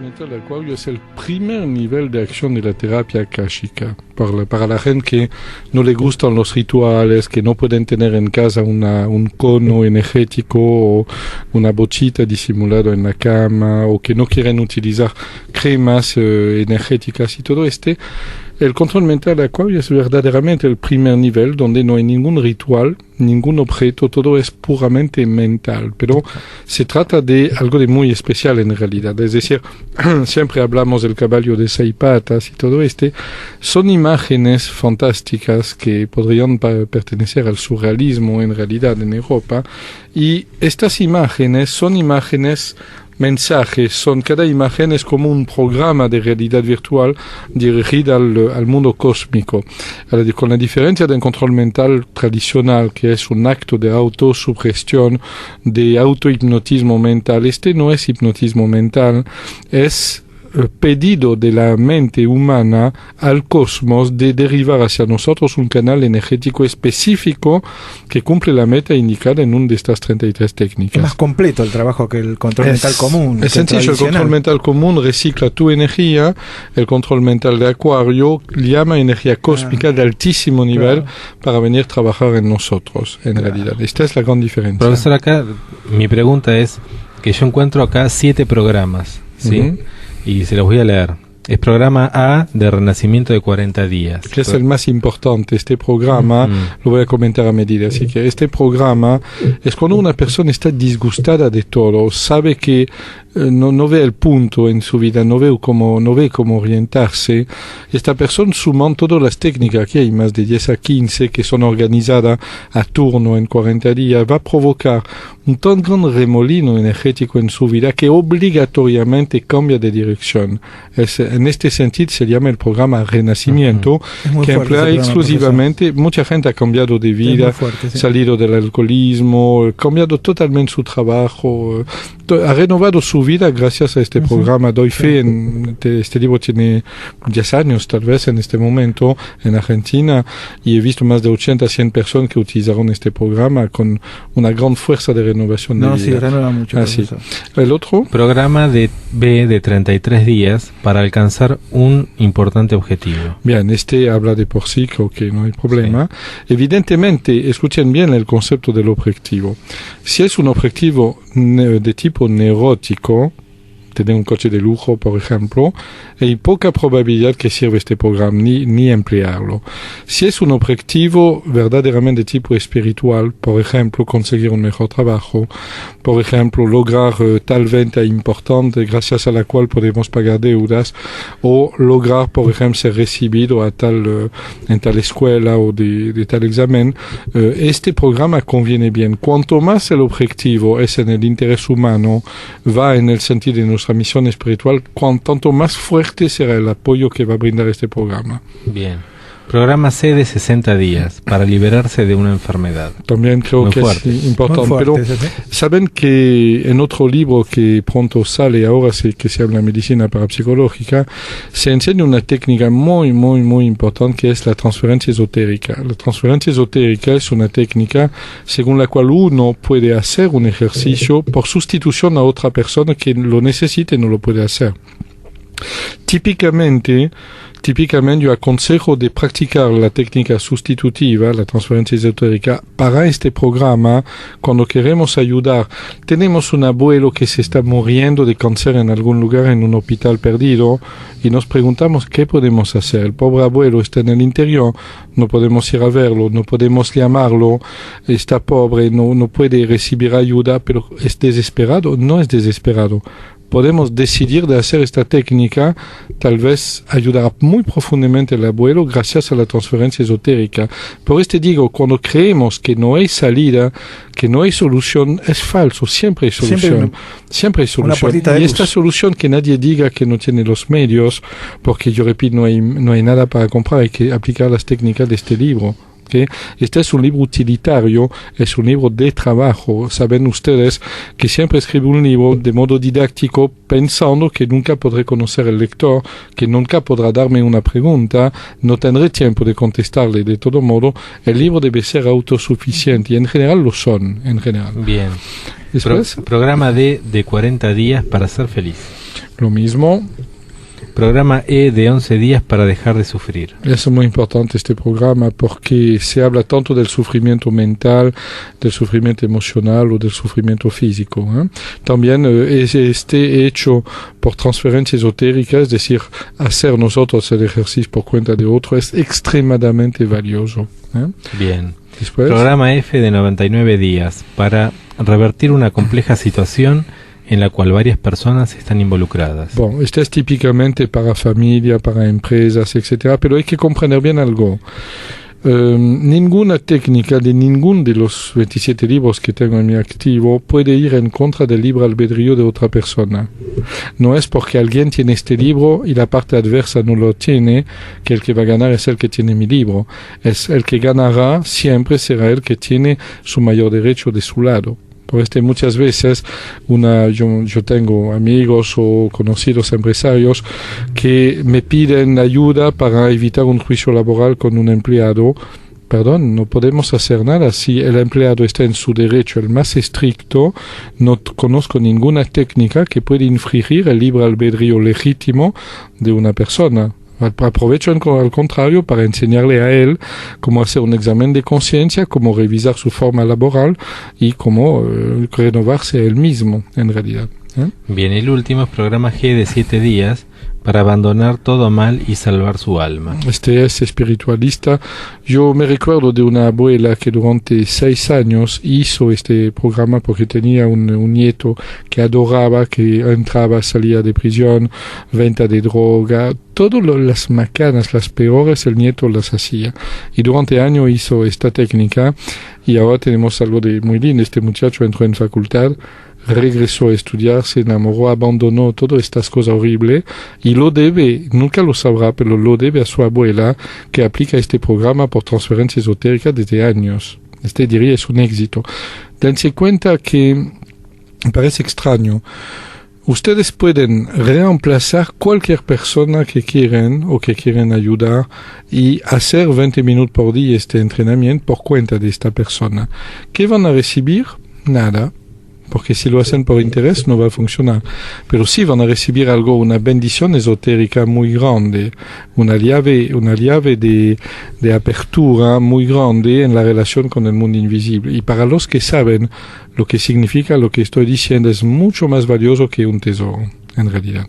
mental de Acuario es el primer nivel de acción de la terapia akáshica. Para la gente que no le gustan los rituales, que no pueden tener en casa un cono energético o una bochita disimulada en la cama, o que no quieren utilizar cremas energéticas y todo el control mental de Acuario es verdaderamente el primer nivel donde no hay ningún ritual, ningún objeto, todo es puramente mental. Pero se trata de algo de muy especial en realidad. Es decir, siempre hablamos del caballo de 6 patas y todo son imágenes fantásticas que podrían pertenecer al surrealismo en realidad en Europa. Y estas imágenes son imágenes mensajes, cada imagen es como un programa de realidad virtual dirigido al mundo cósmico, con la diferencia del control mental tradicional, que es un acto de autosugestión, de autohipnotismo mental. No es hipnotismo mental, es pedido de la mente humana al cosmos de derivar hacia nosotros un canal energético específico que cumple la meta indicada en una de estas 33 técnicas. Es más completo el trabajo que el control mental común. Es sencillo, el control mental común recicla tu energía, el control mental de Acuario llama energía cósmica de altísimo nivel para venir a trabajar en nosotros, en realidad. Esta es la gran diferencia. Profesor, acá mi pregunta es que yo encuentro acá 7 programas, ¿sí? Y se los voy a leer. Es programa A de Renacimiento de 40 días. Que es el más importante. Este programa lo voy a comentar a medida. Así que este programa es cuando una persona está disgustada de todo, sabe que no ve el punto en su vida, no ve cómo orientarse. Esta persona suma todas las técnicas, que hay más de 10 a 15 que son organizadas a turno en 40 días, va a provocar un tan gran remolino energético en su vida que obligatoriamente cambia de dirección. En este sentido se llama el programa Renacimiento, que emplea exclusivamente, mucha gente ha cambiado de vida, salido del alcoholismo, cambiado totalmente su trabajo, ha renovado su vida gracias a este programa. Doy fe, este libro tiene 10 años tal vez en este momento en Argentina, y he visto más de 80 a 100 personas que utilizaron este programa con una gran fuerza de renovación de vida. Sí, renueva mucho. El otro programa B de 33 días para alcanzar un importante objetivo. Bien, habla de por sí, creo que no hay problema. Sí. Evidentemente, escuchen bien el concepto del objetivo. Si es un objetivo de tipo neurótico, tener un coche de lujo, por ejemplo, hay poca probabilidad que sirva este programa, ni emplearlo. Si es un objetivo verdaderamente de tipo espiritual, por ejemplo, conseguir un mejor trabajo, por ejemplo, lograr tal venta importante gracias a la cual podemos pagar deudas, o lograr, por ejemplo, ser recibido en tal escuela o de tal examen, este programa conviene bien. Cuanto más el objetivo es en el interés humano, va en el sentido de nuestra misión espiritual, tanto más fuerte será el apoyo que va a brindar este programa. Bien. Programa C de 60 días para liberarse de una enfermedad. También creo que es importante. Pero saben que en otro libro que pronto sale ahora, que se habla de medicina parapsicológica, se enseña una técnica muy, muy, muy importante, que es la transferencia esotérica. La transferencia esotérica es una técnica según la cual uno puede hacer un ejercicio por sustitución a otra persona que lo necesite y no lo puede hacer. Típicamente yo aconsejo de practicar la técnica sustitutiva, la transferencia esotérica, para este programa cuando queremos ayudar. Tenemos un abuelo que se está muriendo de cáncer en algún lugar, en un hospital perdido, y nos preguntamos qué podemos hacer. El pobre abuelo está en el interior, no podemos ir a verlo, no podemos llamarlo, está pobre, no puede recibir ayuda, pero ¿es desesperado? No es desesperado. Podemos decidir de hacer esta técnica, tal vez ayudará muy profundamente al abuelo gracias a la transferencia esotérica. Por digo, cuando creemos que no hay salida, que no hay solución, es falso, siempre hay solución. Siempre hay solución. Y esta solución, que nadie diga que no tiene los medios, porque yo repito, no hay nada para comprar, hay que aplicar las técnicas de este libro. ¿Okay? Este es un libro utilitario, es un libro de trabajo. Saben ustedes que siempre escribo un libro de modo didáctico pensando que nunca podré conocer al lector, que nunca podrá darme una pregunta, no tendré tiempo de contestarle. De todo modo, el libro debe ser autosuficiente y en general lo son, en general. Bien. Programa D de 40 días para ser feliz. Lo mismo. Programa E de 11 días para dejar de sufrir. Es muy importante este programa porque se habla tanto del sufrimiento mental, del sufrimiento emocional o del sufrimiento físico. También es hecho por transferencia esotérica, es decir, hacer nosotros el ejercicio por cuenta de otro es extremadamente valioso. Bien. Después, programa F de 99 días para revertir una compleja situación en la cual varias personas están involucradas. Bueno, este es típicamente para familia, para empresas, etcétera, pero hay que comprender bien algo. Ninguna técnica de ninguno de los 27 libros que tengo en mi activo puede ir en contra del libre albedrío de otra persona. No es porque alguien tiene este libro y la parte adversa no lo tiene que el que va a ganar es el que tiene mi libro. Es el que ganará, siempre será el que tiene su mayor derecho de su lado. Por muchas veces yo tengo amigos o conocidos empresarios que me piden ayuda para evitar un juicio laboral con un empleado. Perdón, no podemos hacer nada si el empleado está en su derecho, el más estricto. No conozco ninguna técnica que pueda infringir el libre albedrío legítimo de una persona. Aprovecho al contrario para enseñarle a él cómo hacer un examen de conciencia, cómo revisar su forma laboral y cómo renovarse a él mismo, en realidad. Bien, el último es programa G de 7 días para abandonar todo mal y salvar su alma. Este es espiritualista. Yo me recuerdo de una abuela que durante 6 años hizo este programa porque tenía un nieto que adoraba, que entraba, salía de prisión, venta de droga, todas las macanas, las peores, el nieto las hacía. Y durante años hizo esta técnica y ahora tenemos algo de muy lindo. Este muchacho entró en facultad, regresó a estudiar, se enamoró, abandonó todas estas cosas horribles y lo debe, nunca lo sabrá, pero lo debe a su abuela que aplica este programa por transferencia esotérica desde años. Diría es un éxito. Dense cuenta que me parece extraño. Ustedes pueden reemplazar cualquier persona que quieren o que quieren ayudar y hacer 20 minutos por día este entrenamiento por cuenta de esta persona. ¿Qué van a recibir? Nada. Porque si lo hacen por interés no va a funcionar. Pero sí van a recibir algo, una bendición esotérica muy grande, una llave de apertura muy grande en la relación con el mundo invisible. Y para los que saben lo que significa lo que estoy diciendo, es mucho más valioso que un tesoro, en realidad.